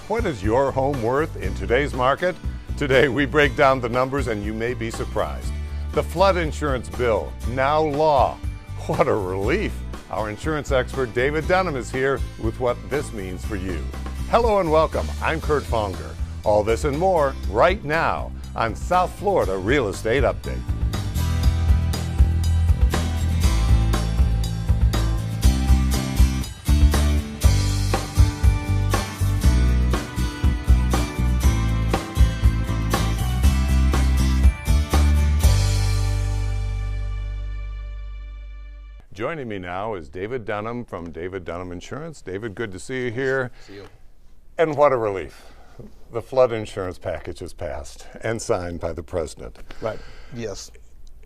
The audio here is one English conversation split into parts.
What is your home worth in today's market? Today we break down the numbers and you may be surprised. The flood insurance bill, now law. What a relief. Our insurance expert David Dunham is here with what this means for you. Hello and welcome. I'm Kurt Fonger. All this and more right now on South Florida Real Estate Update. Joining me now is David Dunham from David Dunham Insurance. David, good to see you here. See you. And what a relief. The flood insurance package is passed and signed by the president. Right, yes.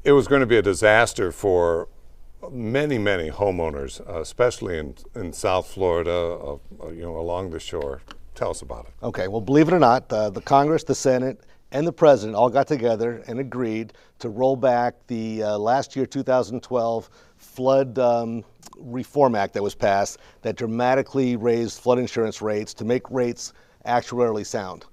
It was going to be a disaster for many, many homeowners, especially in South Florida, along the shore. Tell us about it. Okay, well, believe it or not, the Congress, the Senate, and the President all got together and agreed to roll back the last year, 2012, Flood Reform Act that was passed that dramatically raised flood insurance rates to make rates actuarially sound.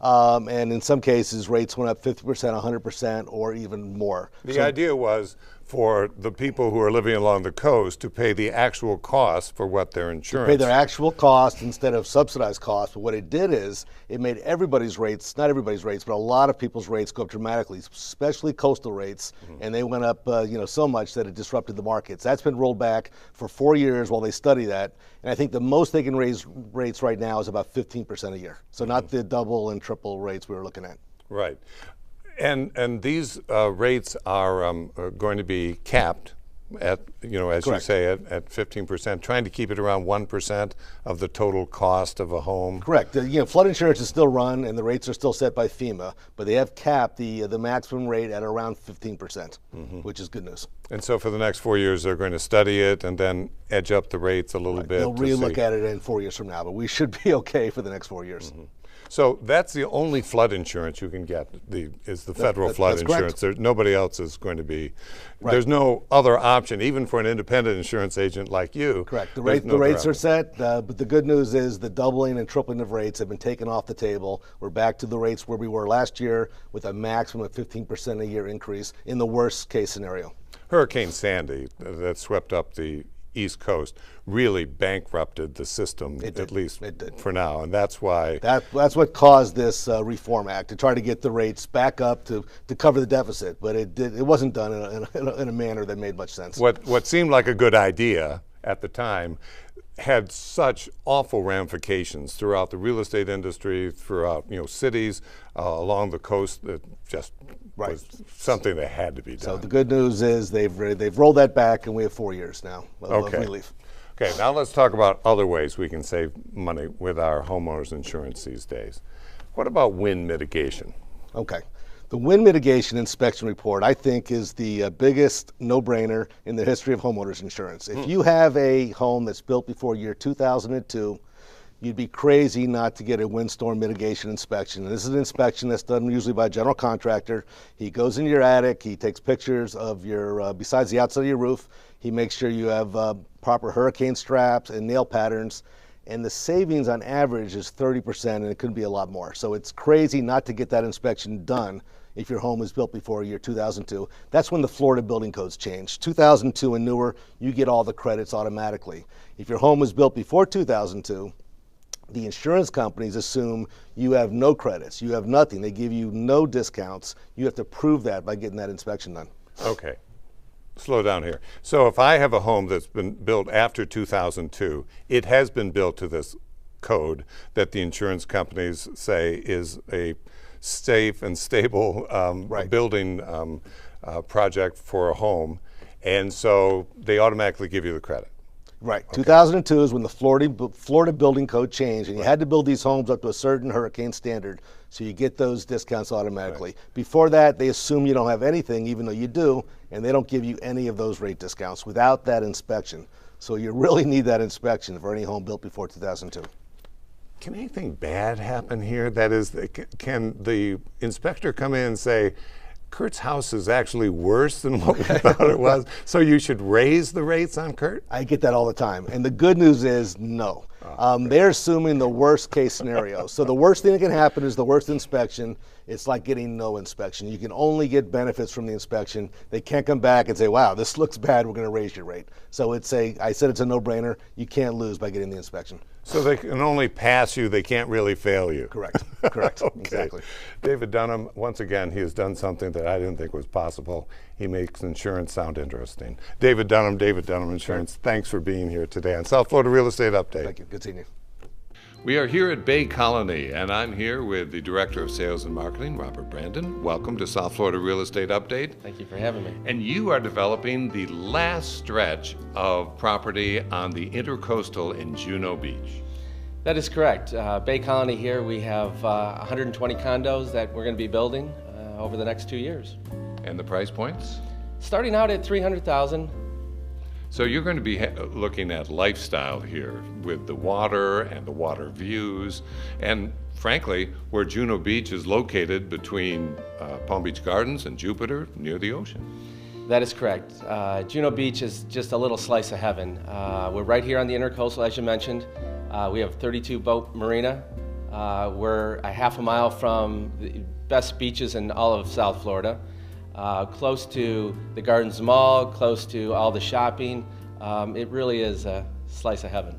And in some cases, rates went up 50%, 100%, or even more. The idea was for the people who are living along the coast to pay the actual cost for what their insurance. Pay their actual cost instead of subsidized cost. But what it did is it made everybody's rates, not everybody's rates, but a lot of people's rates go up dramatically, especially coastal rates. And they went up so much that it disrupted the markets. That's been rolled back for 4 years while they study that. And I think the most they can raise rates right now is about 15% a year. So not the double and triple rates we were looking at. Right. And these rates are going to be capped at, as Correct. you say, at 15%, trying to keep it around 1% of the total cost of a home. Correct. Flood insurance is still run and the rates are still set by FEMA, but they have capped the maximum rate at around 15%, which is good news. And so for the next 4 years, they're going to study it and then edge up the rates a little bit. They'll relook at it in 4 years from now, but we should be okay for the next 4 years. So that's the only flood insurance you can get, is the federal flood insurance. Nobody else is going to be, there's no other option, even for an independent insurance agent like you. Correct. The rates are set, but the good news is the doubling and tripling of rates have been taken off the table. We're back to the rates where we were last year with a maximum of 15% a year increase in the worst case scenario. Hurricane Sandy that swept up the East Coast really bankrupted the system, at least for now, and that's why. That's what caused this Reform Act, to try to get the rates back up to cover the deficit, but it wasn't done in a manner that made much sense. What seemed like a good idea at the time had such awful ramifications throughout the real estate industry, throughout cities along the coast, that just was something that had to be done. So the good news is they've rolled that back, and we have 4 years now of relief. Okay, now let's talk about other ways we can save money with our homeowners insurance these days. What about wind mitigation? Okay. The wind mitigation inspection report, I think, is the biggest no-brainer in the history of homeowners insurance. If you have a home that's built before year 2002, you'd be crazy not to get a windstorm mitigation inspection. And this is an inspection that's done usually by a general contractor. He goes into your attic, he takes pictures of your, besides the outside of your roof, he makes sure you have proper hurricane straps and nail patterns. And the savings on average is 30%, and it could be a lot more. So it's crazy not to get that inspection done if your home was built before year 2002. That's when the Florida building codes changed. 2002 and newer, you get all the credits automatically. If your home was built before 2002, the insurance companies assume you have no credits, you have nothing. They give you no discounts. You have to prove that by getting that inspection done. Okay. Slow down here. So if I have a home that's been built after 2002, it has been built to this code that the insurance companies say is a safe and stable building project for a home, and so they automatically give you the credit. Right. Okay. 2002 is when the Florida building code changed, and you had to build these homes up to a certain hurricane standard, so you get those discounts automatically. Before that, they assume you don't have anything, even though you do, and they don't give you any of those rate discounts without that inspection. So you really need that inspection for any home built before 2002. Can anything bad happen here? That is, can the inspector come in and say, Kurt's house is actually worse than what we thought it was, so you should raise the rates on Kurt? I get that all the time. And the good news is no. They're assuming the worst case scenario. So the worst thing that can happen is the worst inspection. It's like getting no inspection. You can only get benefits from the inspection. They can't come back and say, wow, this looks bad, we're going to raise your rate. So I said it's a no-brainer. You can't lose by getting the inspection. So they can only pass you, they can't really fail you. Correct, correct, Okay. Exactly. David Dunham, once again, he has done something that I didn't think was possible. He makes insurance sound interesting. David Dunham Insurance, thanks for being here today on South Florida Real Estate Update. Thank you, good seeing you. We are here at Bay Colony, and I'm here with the Director of Sales and Marketing, Robert Brandon. Welcome to South Florida Real Estate Update. Thank you for having me. And you are developing the last stretch of property on the Intercoastal in Juno Beach. That is correct. Bay Colony here, we have 120 condos that we're going to be building over the next 2 years. And the price points? Starting out at $300,000. So you're going to be looking at lifestyle here with the water and the water views, and frankly, where Juno Beach is located between Palm Beach Gardens and Jupiter, near the ocean. That is correct. Juno Beach is just a little slice of heaven. We're right here on the Intercoastal, as you mentioned. We have 32 boat marina. We're a half a mile from the best beaches in all of South Florida. Close to the Gardens Mall, close to all the shopping. It really is a slice of heaven.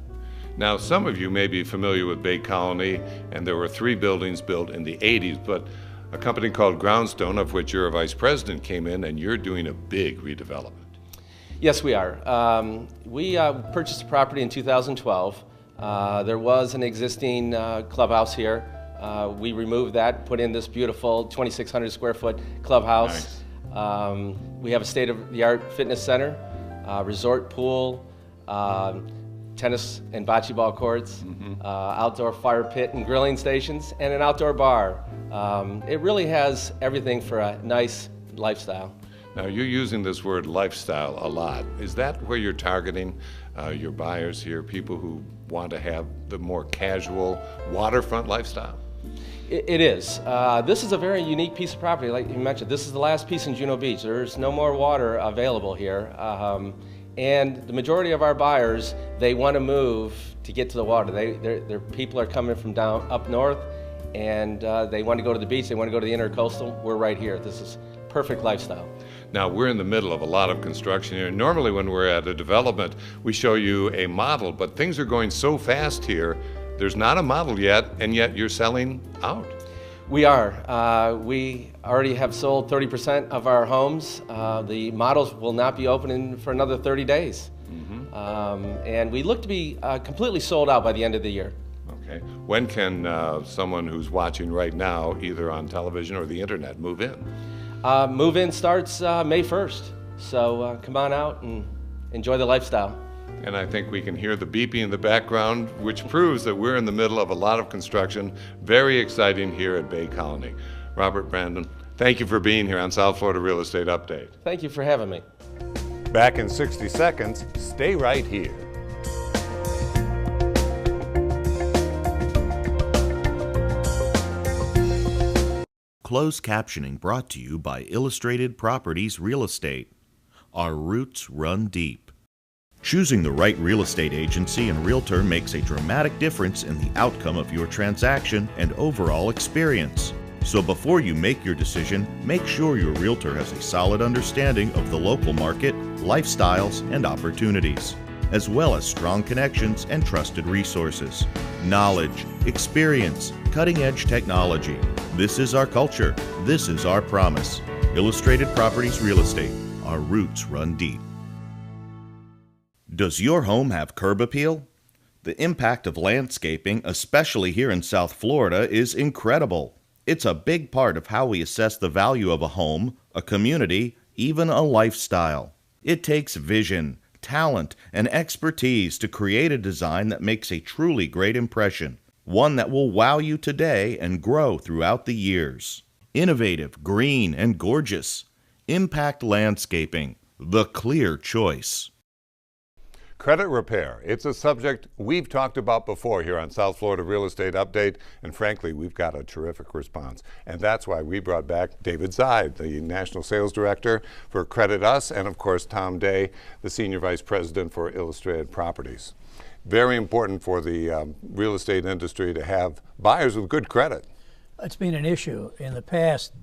Now, some of you may be familiar with Bay Colony, and there were 3 buildings built in the 80s, but a company called Groundstone, of which you're a vice president, came in, and you're doing a big redevelopment. Yes, we are. We purchased the property in 2012. There was an existing clubhouse here. We removed that, put in this beautiful 2,600 square foot clubhouse. Nice. We have a state-of-the-art fitness center, resort pool, tennis and bocce ball courts, outdoor fire pit and grilling stations, and an outdoor bar. It really has everything for a nice lifestyle. Now, you're using this word lifestyle a lot. Is that where you're targeting your buyers here, people who want to have the more casual waterfront lifestyle? It is. This is a very unique piece of property. Like you mentioned, this is the last piece in Juno Beach. There's no more water available here. And the majority of our buyers, they want to move to get to the water. Their people are coming from down up north, and they want to go to the beach. They want to go to the Intercoastal. We're right here. This is perfect lifestyle. Now, we're in the middle of a lot of construction here. Normally when we're at a development, we show you a model, but things are going so fast here, there's not a model yet, and yet you're selling out. We are. We already have sold 30% of our homes. The models will not be opening for another 30 days. And we look to be completely sold out by the end of the year. Okay. When can someone who's watching right now, either on television or the internet, move in? Move-in starts May 1st, so come on out and enjoy the lifestyle. And I think we can hear the beeping in the background, which proves that we're in the middle of a lot of construction. Very exciting here at Bay Colony. Robert Brandon, thank you for being here on South Florida Real Estate Update. Thank you for having me. Back in 60 seconds, stay right here. Closed captioning brought to you by Illustrated Properties Real Estate. Our roots run deep. Choosing the right real estate agency and realtor makes a dramatic difference in the outcome of your transaction and overall experience. So before you make your decision, make sure your realtor has a solid understanding of the local market, lifestyles, and opportunities, as well as strong connections and trusted resources. Knowledge, experience, cutting-edge technology. This is our culture. This is our promise. Illustrated Properties Real Estate. Our roots run deep. Does your home have curb appeal? The impact of landscaping, especially here in South Florida, is incredible. It's a big part of how we assess the value of a home, a community, even a lifestyle. It takes vision, talent, and expertise to create a design that makes a truly great impression, one that will wow you today and grow throughout the years. Innovative, green, and gorgeous. Impact Landscaping, the clear choice. Credit repair. It's a subject we've talked about before here on South Florida Real Estate Update, and frankly, we've got a terrific response. And that's why we brought back David Zide, the National Sales Director for Credit Us, and of course, Tom Day, the Senior Vice President for Illustrated Properties. very important for the real estate industry to have buyers with good credit. It's been an issue. In the past,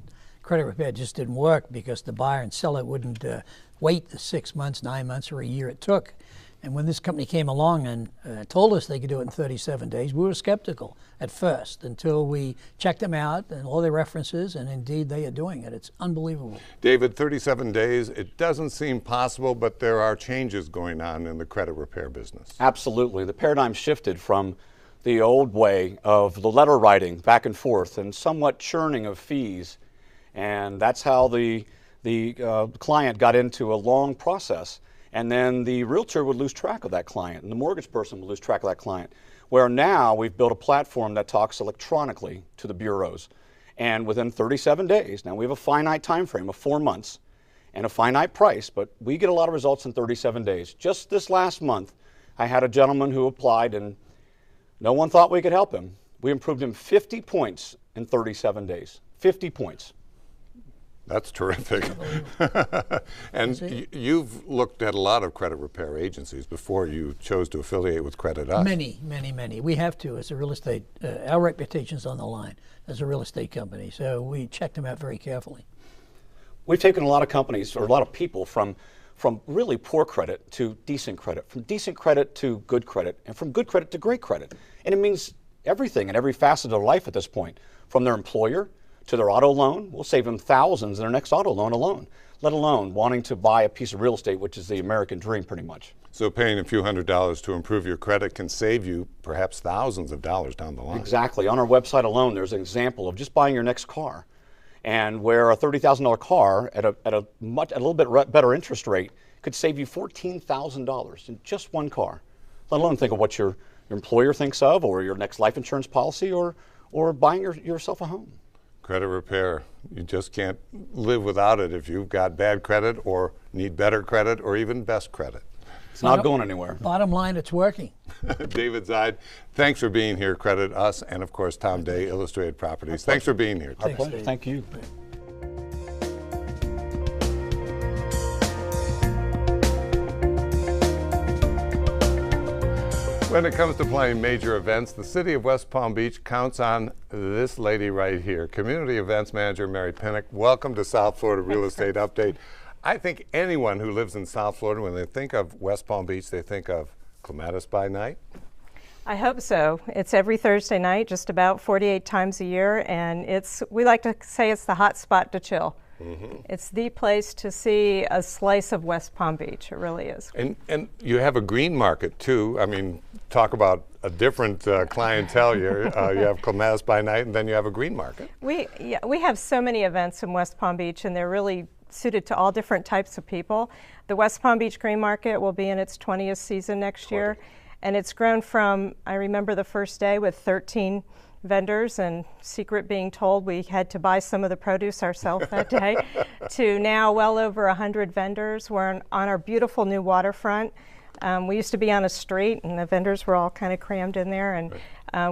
credit repair just didn't work because the buyer and seller wouldn't wait the 6 months, 9 months, or a year it took. And when this company came along and told us they could do it in 37 days, we were skeptical at first until we checked them out and all their references, and indeed they are doing it. It's unbelievable. David, 37 days, it doesn't seem possible, but there are changes going on in the credit repair business. Absolutely. The paradigm shifted from the old way of the letter writing back and forth and somewhat churning of fees. And that's how the client got into a long process. And then the realtor would lose track of that client, and the mortgage person would lose track of that client. Where now we've built a platform that talks electronically to the bureaus. And within 37 days, now we have a finite time frame of 4 months and a finite price, but we get a lot of results in 37 days. Just this last month, I had a gentleman who applied and no one thought we could help him. We improved him 50 points in 37 days. 50 points. That's terrific. And you've looked at a lot of credit repair agencies before you chose to affiliate with Credit Us. Many, many, many. We have to as a real estate. Our reputation's on the line as a real estate company, so we check them out very carefully. We've taken a lot of companies, or a lot of people, from really poor credit to decent credit, from decent credit to good credit, and from good credit to great credit. And it means everything in every facet of their life at this point, from their employer to their auto loan. We'll save them thousands in their next auto loan alone, let alone wanting to buy a piece of real estate, which is the American dream pretty much. So paying a few $100s to improve your credit can save you perhaps thousands of dollars down the line. Exactly. On our website alone, there's an example of just buying your next car, and where a $30,000 car at a little bit better interest rate could save you $14,000 in just one car. Let alone think of what your employer thinks of, or your next life insurance policy, or buying yourself a home. Credit repair, you just can't live without it if you've got bad credit or need better credit or even best credit. It's not going anywhere. Bottom line, it's working. David Zeid, thanks for being here. Credit Us, and of course Tom Day, Illustrated Properties. Thanks for being here. Our pleasure. Thank you. When it comes to planning major events, the city of West Palm Beach counts on this lady right here, Community Events Manager Mary Pinnock. Welcome to South Florida Real Estate Update. I think anyone who lives in South Florida, when they think of West Palm Beach, they think of Clematis by night. I hope so. It's every Thursday night, just about 48 times a year, and we like to say it's the hot spot to chill. Mm-hmm. It's the place to see a slice of West Palm Beach. It really is. And you have a green market too. I mean, talk about a different clientele here. You have Clematis by night, and then you have a green market. We have so many events in West Palm Beach, and they're really suited to all different types of people. The West Palm Beach Green Market will be in its 20th season next year, and it's grown from, I remember the first day with 13 vendors, and secret being told we had to buy some of the produce ourselves that day, to now well over 100 vendors. We're on our beautiful new waterfront. We used to be on a street, and the vendors were all kind of crammed in there, and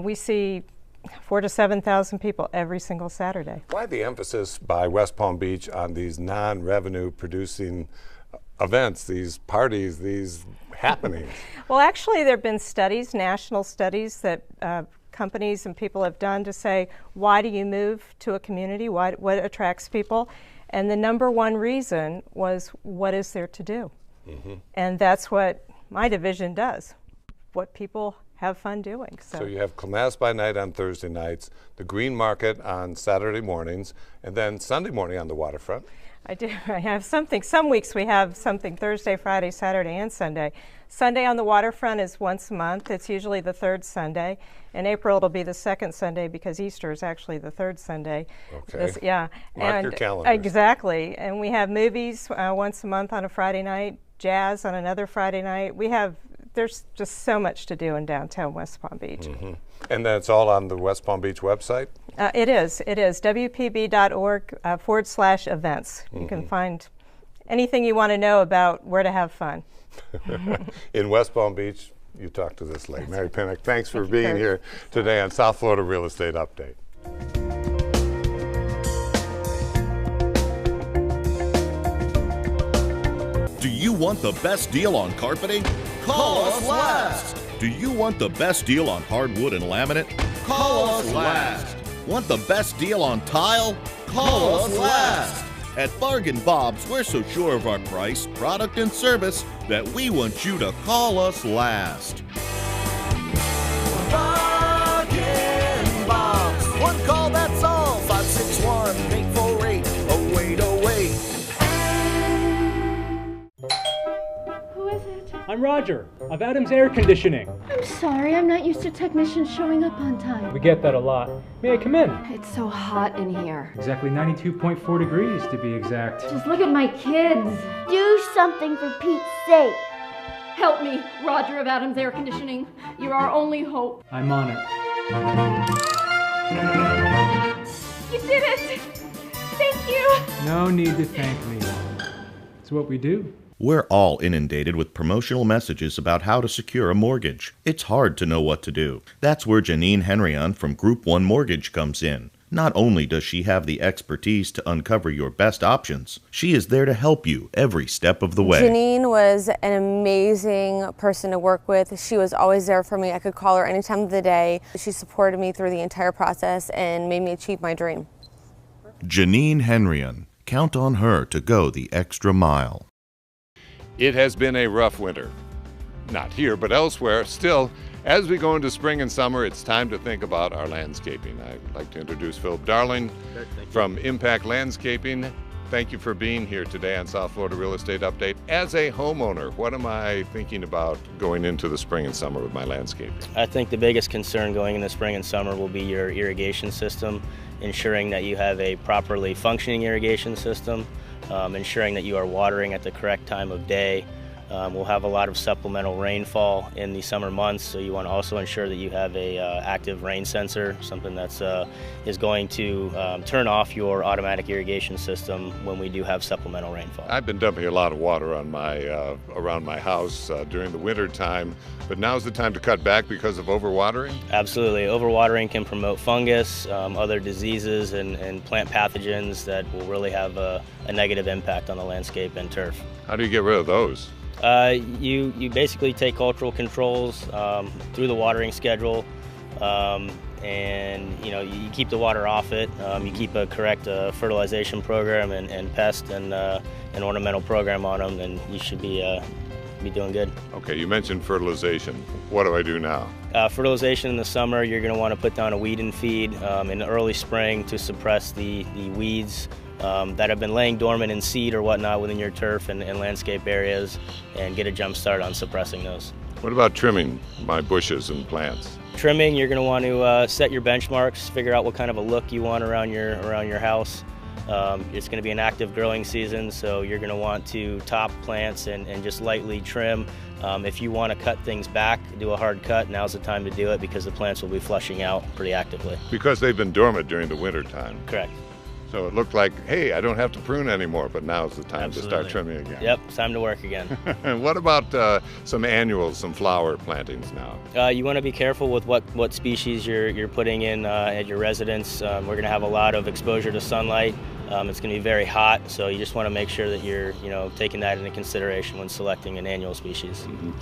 we see 4,000 to 7,000 people every single Saturday. Why the emphasis by West Palm Beach on these non-revenue producing events, these parties, these happenings? Well, actually, there have been studies, national studies, that companies and people have done to say, why do you move to a community? What attracts people? And the number one reason was, what is there to do? Mm-hmm. And that's what my division does, what people have fun doing. So you have Clematis by night on Thursday nights, the Green Market on Saturday mornings, and then Sunday morning on the waterfront. I do. I have something. Some weeks we have something Thursday, Friday, Saturday, and Sunday. Sunday on the waterfront is once a month. It's usually the third Sunday. In April, it'll be the second Sunday because Easter is actually the third Sunday. Okay. Yeah. Mark your calendars. Exactly. And we have movies once a month on a Friday night, jazz on another Friday night. There's just so much to do in downtown West Palm Beach. Mm-hmm. And that's all on the West Palm Beach website? It is. WPB.org/events. Mm-hmm. You can find anything you want to know about where to have fun. In West Palm Beach, you talked to this lady, Mary Pinnock. Thanks for being here today on South Florida Real Estate Update. Do you want the best deal on carpeting? Call us last! Do you want the best deal on hardwood and laminate? Call us last. Want the best deal on tile? Call us last. At Bargain Bob's, we're so sure of our price, product, and service that we want you to call us last. Bargain Bob's. One call, that's all. 561-848-0808. Who is it? I'm Roger, of Adams Air Conditioning. I'm sorry, I'm not used to technicians showing up on time. We get that a lot. May I come in? It's so hot in here. Exactly 92.4 degrees to be exact. Just look at my kids. Do something for Pete's sake. Help me, Roger of Adams Air Conditioning. You're our only hope. I'm on it. You did it! Thank you! No need to thank me. It's what we do. We're all inundated with promotional messages about how to secure a mortgage. It's hard to know what to do. That's where Janine Henryon from Group 1 Mortgage comes in. Not only does she have the expertise to uncover your best options, she is there to help you every step of the way. Janine was an amazing person to work with. She was always there for me. I could call her any time of the day. She supported me through the entire process and made me achieve my dream. Janine Henryon. Count on her to go the extra mile. It has been a rough winter. Not here, but elsewhere. Still, as we go into spring and summer, it's time to think about our landscaping. I'd like to introduce Philip Darling from Impact Landscaping. Thank you for being here today on South Florida Real Estate Update. As a homeowner, what am I thinking about going into the spring and summer with my landscaping? I think the biggest concern going in the spring and summer will be your irrigation system, ensuring that you have a properly functioning irrigation system, ensuring that you are watering at the correct time of day. We'll have a lot of supplemental rainfall in the summer months, so you want to also ensure that you have a active rain sensor, something that's is going to turn off your automatic irrigation system when we do have supplemental rainfall. I've been dumping a lot of water on my around my house during the winter time, but now's the time to cut back because of overwatering? Absolutely. Overwatering can promote fungus, other diseases, and plant pathogens that will really have a negative impact on the landscape and turf. How do you get rid of those? You basically take cultural controls through the watering schedule, and you keep the water off it. You keep a correct fertilization program and pest and an ornamental program on them, and you should be doing good. Okay, you mentioned fertilization. What do I do now? Fertilization in the summer, you're going to want to put down a weed and feed in the early spring to suppress the weeds that have been laying dormant in seed or whatnot within your turf and landscape areas, and get a jump start on suppressing those. What about trimming my bushes and plants? Trimming, you're going to want to set your benchmarks, figure out what kind of a look you want around your house. It's going to be an active growing season, so you're going to want to top plants and just lightly trim. If you want to cut things back, do a hard cut, now's the time to do it because the plants will be flushing out pretty actively. Because they've been dormant during the winter time. Correct. So it looked like, hey, I don't have to prune anymore, but now's the time to start trimming again. Yep, it's time to work again. And what about some annuals, some flower plantings now? You want to be careful with what species you're putting in at your residence. We're going to have a lot of exposure to sunlight. It's going to be very hot, so you just want to make sure that you're taking that into consideration when selecting an annual species. Mm-hmm.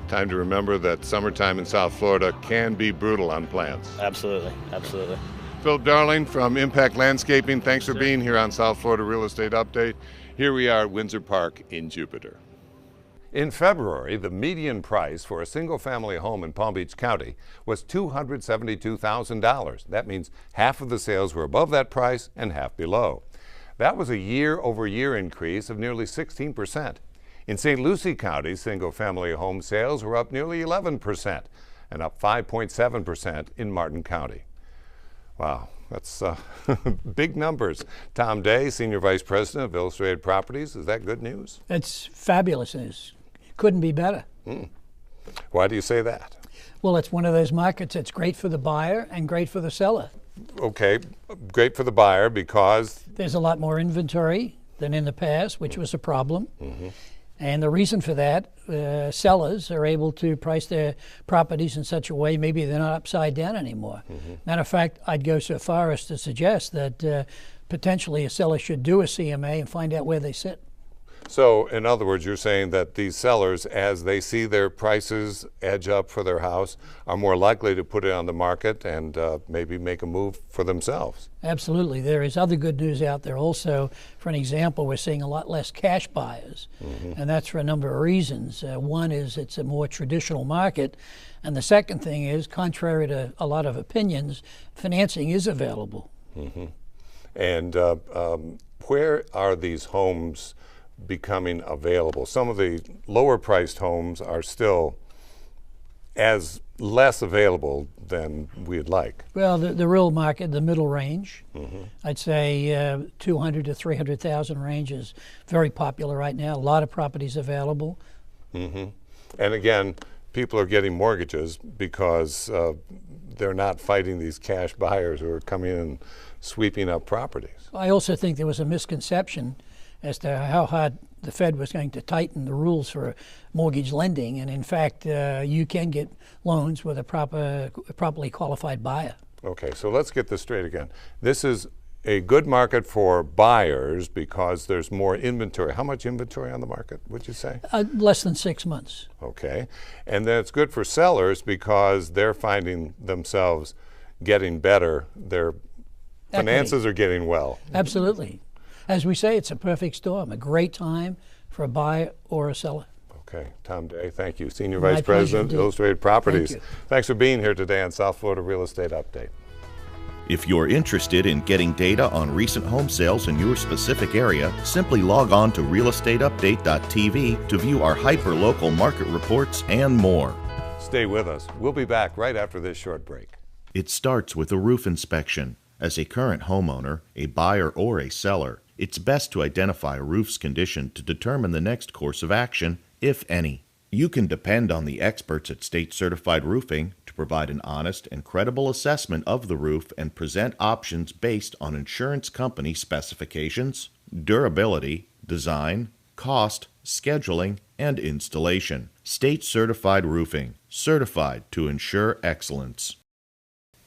Time to remember that summertime in South Florida can be brutal on plants. Absolutely, absolutely. Philip Darling from Impact Landscaping, thanks for being here on South Florida Real Estate Update. Here we are at Windsor Park in Jupiter. In February, the median price for a single-family home in Palm Beach County was $272,000. That means half of the sales were above that price and half below. That was a year-over-year increase of nearly 16%. In St. Lucie County, single-family home sales were up nearly 11% and up 5.7% in Martin County. Wow, that's big numbers. Tom Day, Senior Vice President of Illustrated Properties, is that good news? It's fabulous news. It couldn't be better. Why do you say that? Well, it's one of those markets that's great for the buyer and great for the seller. Okay, great for the buyer because? There's a lot more inventory than in the past, which was a problem. Mm-hmm. And the reason for that, sellers are able to price their properties in such a way maybe they're not upside down anymore. Mm-hmm. Matter of fact, I'd go so far as to suggest that potentially a seller should do a CMA and find out where they sit. So, in other words, you're saying that these sellers, as they see their prices edge up for their house, are more likely to put it on the market and maybe make a move for themselves. Absolutely. There is other good news out there also. For an example, we're seeing a lot less cash buyers, and that's for a number of reasons. One is it's a more traditional market, and the second thing is, contrary to a lot of opinions, financing is available. And where are these homes becoming available? Some of the lower priced homes are still as less available than we'd like. Well, the real market, the middle range, I'd say 200 to 300,000 range is very popular right now. A lot of properties available. And again, people are getting mortgages because they're not fighting these cash buyers who are coming in and sweeping up properties. I also think there was a misconception as to how hard the Fed was going to tighten the rules for mortgage lending, and in fact, you can get loans with a properly qualified buyer. Okay, so let's get this straight again. This is a good market for buyers because there's more inventory. How much inventory on the market, would you say? Less than 6 months. Okay, and then it's good for sellers because they're finding themselves getting better. Their finances are getting well. Absolutely. As we say, it's a perfect storm, a great time for a buyer or a seller. Okay, Tom Day, thank you. Senior My Vice President, pleasure, Illustrated Properties. Thank you. Thanks for being here today on South Florida Real Estate Update. If you're interested in getting data on recent home sales in your specific area, simply log on to realestateupdate.tv to view our hyper-local market reports and more. Stay with us. We'll be back right after this short break. It starts with a roof inspection. As a current homeowner, a buyer, or a seller, it's best to identify a roof's condition to determine the next course of action, if any. You can depend on the experts at State Certified Roofing to provide an honest and credible assessment of the roof and present options based on insurance company specifications, durability, design, cost, scheduling, and installation. State Certified Roofing, certified to ensure excellence.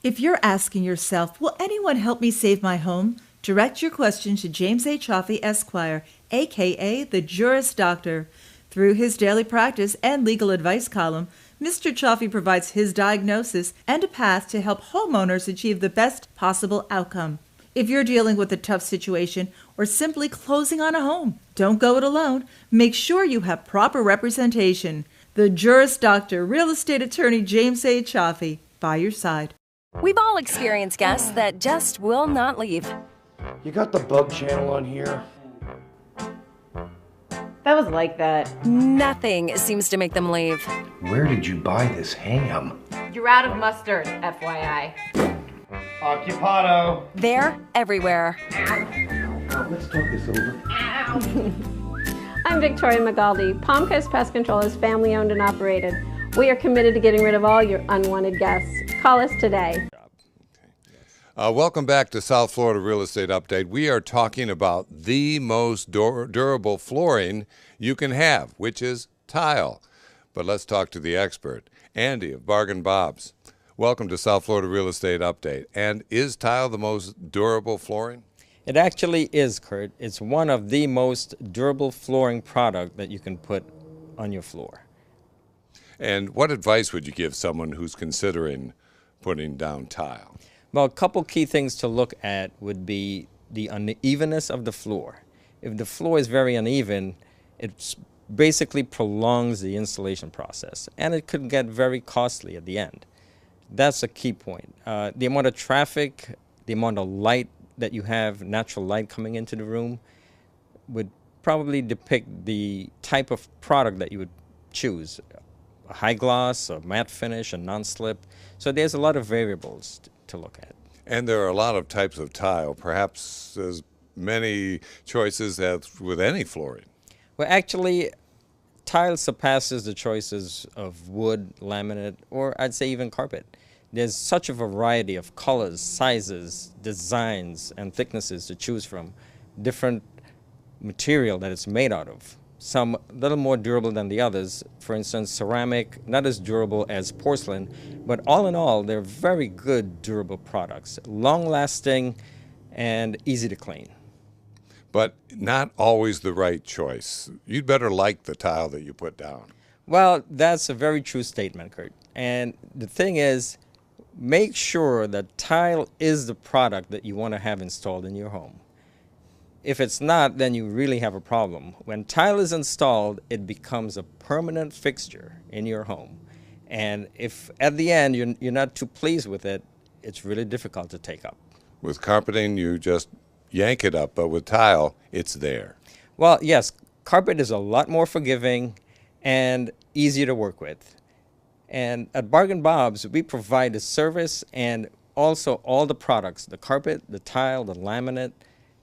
If you're asking yourself, will anyone help me save my home? Direct your question to James A. Chaffee, Esquire, a.k.a. the Juris Doctor. Through his daily practice and legal advice column, Mr. Chaffee provides his diagnosis and a path to help homeowners achieve the best possible outcome. If you're dealing with a tough situation or simply closing on a home, don't go it alone. Make sure you have proper representation. The Juris Doctor, real estate attorney James A. Chaffee, by your side. We've all experienced guests that just will not leave. You got the bug channel on here? That was like that. Nothing seems to make them leave. Where did you buy this ham? You're out of mustard, FYI. Occupado. They're everywhere. Let's talk this over. I'm Victoria McGaldy. Palm Coast Pest Control is family owned and operated. We are committed to getting rid of all your unwanted guests. Call us today. Welcome back to South Florida Real Estate Update. We are talking about the most durable flooring you can have, which is tile. But let's talk to the expert, Andy of Bargain Bob's. Welcome to South Florida Real Estate Update. And is tile the most durable flooring? It actually is, Kurt. It's one of the most durable flooring product that you can put on your floor. And what advice would you give someone who's considering putting down tile? Well, a couple key things to look at would be the unevenness of the floor. If the floor is very uneven, it basically prolongs the installation process, and it could get very costly at the end. That's a key point. The amount of traffic, the amount of light that you have, natural light coming into the room, would probably depict the type of product that you would choose. A high gloss, a matte finish, a non-slip. So there's a lot of variables to look at. And there are a lot of types of tile, perhaps as many choices as with any flooring. Well, actually, tile surpasses the choices of wood, laminate, or I'd say even carpet. There's such a variety of colors, sizes, designs, and thicknesses to choose from. Different material that it's made out of. Some a little more durable than the others. For instance, ceramic, not as durable as porcelain, but all in all, they're very good, durable products. Long-lasting and easy to clean. but not always the right choice. You'd better like the tile that you put down. Well, that's a very true statement, Kurt. And the thing is, make sure that tile is the product that you want to have installed in your home. If it's not, then you really have a problem. When tile is installed, it becomes a permanent fixture in your home. And if at the end you're not too pleased with it, it's really difficult to take up. With carpeting, you just yank it up, but with tile, it's there. Well, yes, carpet is a lot more forgiving and easier to work with. And at Bargain Bob's, we provide the service and also all the products, the carpet, the tile, the laminate,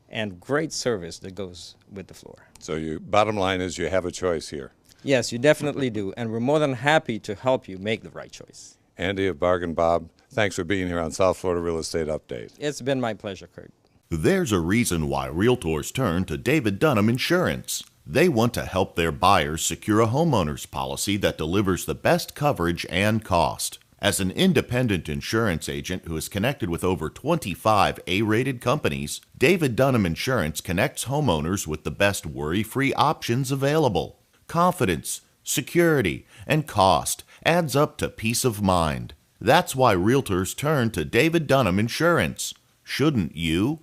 and great service that goes with the floor. So bottom line is you have a choice here. Yes, you definitely do, and we're more than happy to help you make the right choice. Andy of Bargain Bob, thanks for being here on South Florida Real Estate Update. It's been my pleasure, Kurt. There's a reason why realtors turn to David Dunham Insurance. They want to help their buyers secure a homeowner's policy that delivers the best coverage and cost. As an independent insurance agent who is connected with over 25 A-rated companies, David Dunham Insurance connects homeowners with the best worry-free options available. Confidence, security, and cost adds up to peace of mind. That's why realtors turn to David Dunham Insurance. Shouldn't you?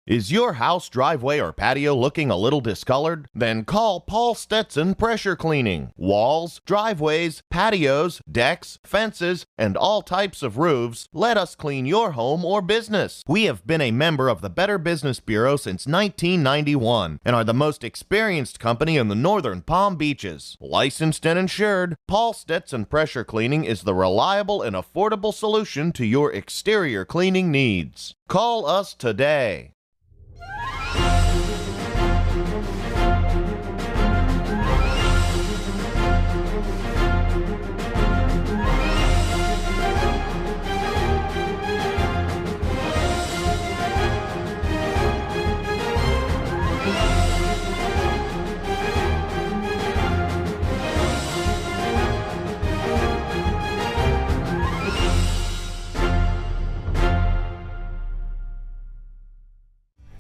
Is your house, driveway, or patio looking a little discolored? Then call Paul Stetson Pressure Cleaning. Walls, driveways, patios, decks, fences, and all types of roofs, let us clean your home or business. We have been a member of the Better Business Bureau since 1991 and are the most experienced company in the northern Palm Beaches. Licensed and insured, Paul Stetson Pressure Cleaning is the reliable and affordable solution to your exterior cleaning needs. Call us today.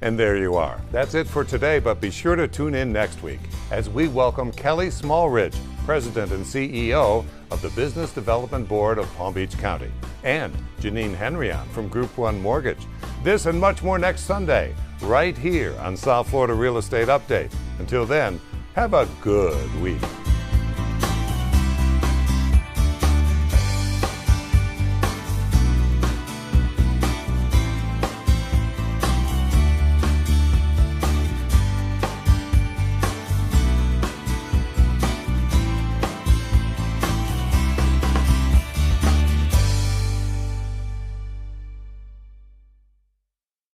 And there you are. That's it for today, but be sure to tune in next week as we welcome Kelly Smallridge, President and CEO of the Business Development Board of Palm Beach County, and Janine Henryon from Group 1 Mortgage. This and much more next Sunday, right here on South Florida Real Estate Update. Until then, have a good week.